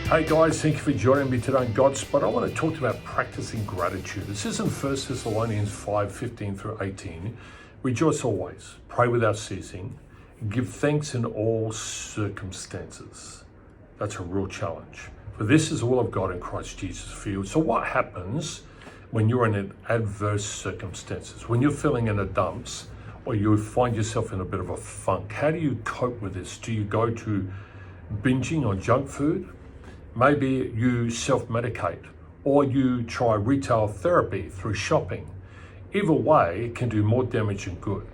Hey guys, thank you for joining me today on Godspot. I want to talk to you about practicing gratitude. This is in 1 Thessalonians 5:15 through 18. Rejoice always, pray without ceasing, give thanks in all circumstances. That's a real challenge. For this is the will of God in Christ Jesus for you. So what happens when you're in adverse circumstances? When you're feeling in the dumps or you find yourself in a bit of a funk, how do you cope with this? Do you go to binging on junk food? Maybe you self-medicate, or you try retail therapy through shopping. Either way, it can do more damage than good.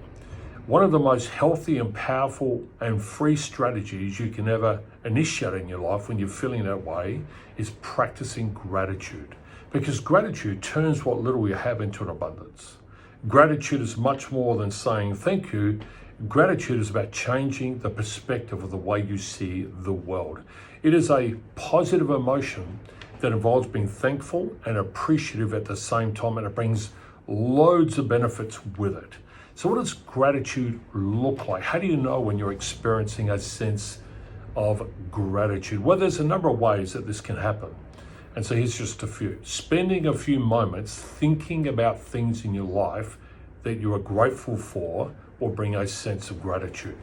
One of the most healthy and powerful and free strategies you can ever initiate in your life when you're feeling that way is practicing gratitude. Because gratitude turns what little you have into an abundance. Gratitude is much more than saying thank you. Gratitude is about changing the perspective of the way you see the world. It is a positive emotion that involves being thankful and appreciative at the same time, and it brings loads of benefits with it. So what does gratitude look like? How do you know when you're experiencing a sense of gratitude? Well, there's a number of ways that this can happen. And so here's just a few. Spending a few moments thinking about things in your life that you are grateful for will bring a sense of gratitude.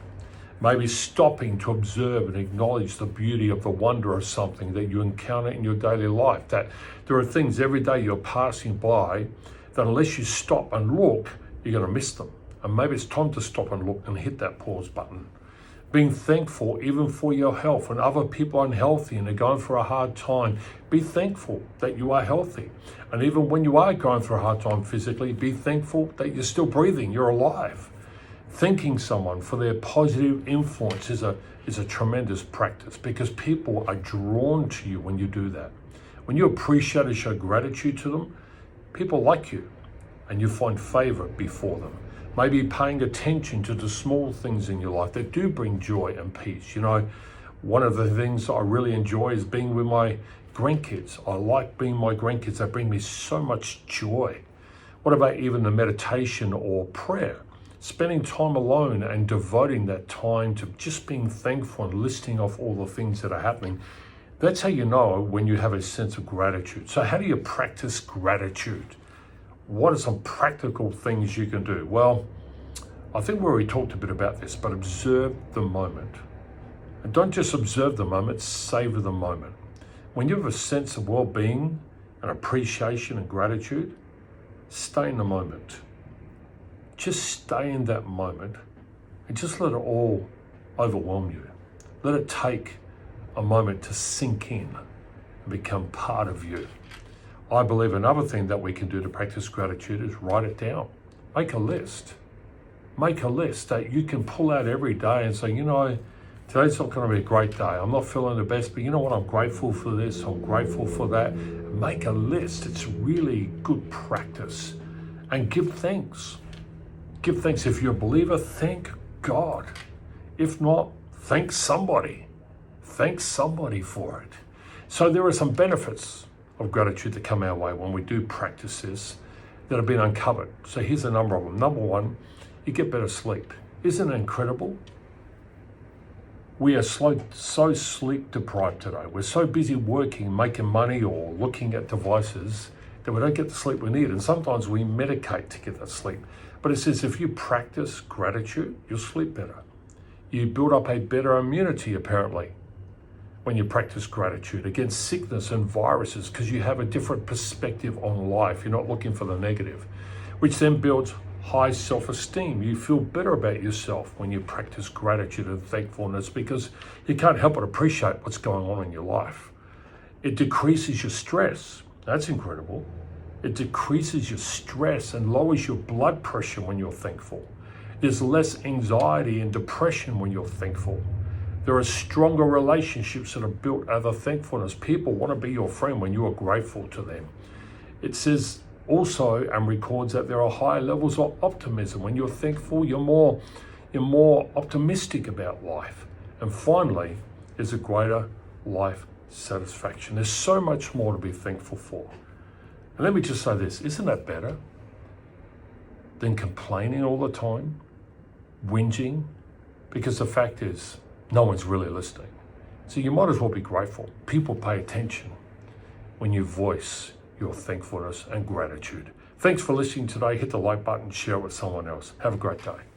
Maybe stopping to observe and acknowledge the beauty of the wonder of something that you encounter in your daily life. That there are things every day you're passing by that unless you stop and look, you're going to miss them. And maybe it's time to stop and look and hit that pause button. Being thankful even for your health. When other people are unhealthy and they're going through a hard time, be thankful that you are healthy. And even when you are going through a hard time physically, be thankful that you're still breathing, you're alive. Thanking someone for their positive influence is a tremendous practice, because people are drawn to you when you do that. When you appreciate and show gratitude to them, people like you and you find favor before them. Maybe paying attention to the small things in your life that do bring joy and peace. You know, one of the things I really enjoy is being with my grandkids. I like being my grandkids. They bring me so much joy. What about even the meditation or prayer? Spending time alone and devoting that time to just being thankful and listing off all the things that are happening. That's how you know when you have a sense of gratitude. So how do you practice gratitude? What are some practical things you can do? Well, I think we already talked a bit about this, but observe the moment. And don't just observe the moment, savor the moment. When you have a sense of well-being and appreciation and gratitude, stay in the moment. Just stay in that moment and just let it all overwhelm you. Let it take a moment to sink in and become part of you. I believe another thing that we can do to practice gratitude is write it down. Make a list. Make a list that you can pull out every day and say, you know, today's not going to be a great day. I'm not feeling the best, but you know what? I'm grateful for this. I'm grateful for that. Make a list. It's really good practice. And give thanks. Give thanks. If you're a believer, thank God. If not, thank somebody. Thank somebody for it. So there are some benefits of gratitude that come our way when we do practice this that have been uncovered. So here's a number of them. Number one, you get better sleep. Isn't it incredible? We are so sleep deprived today. We're so busy working, making money, or looking at devices that we don't get the sleep we need. And sometimes we medicate to get that sleep. But it says if you practice gratitude, you'll sleep better. You build up a better immunity, apparently, when you practice gratitude against sickness and viruses, because you have a different perspective on life. You're not looking for the negative, which then builds high self-esteem. You feel better about yourself when you practice gratitude and thankfulness, because you can't help but appreciate what's going on in your life. It decreases your stress. That's incredible. It decreases your stress and lowers your blood pressure when you're thankful. There's less anxiety and depression when you're thankful. There are stronger relationships that are built out of thankfulness. People want to be your friend when you are grateful to them. It says also and records that there are higher levels of optimism. When you're thankful, you're more optimistic about life. And finally, there's a greater life satisfaction. There's so much more to be thankful for. And let me just say this, isn't that better than complaining all the time, whinging? Because the fact is, no one's really listening. So you might as well be grateful. People pay attention when you voice your thankfulness and gratitude. Thanks for listening today. Hit the like button, share it with someone else. Have a great day.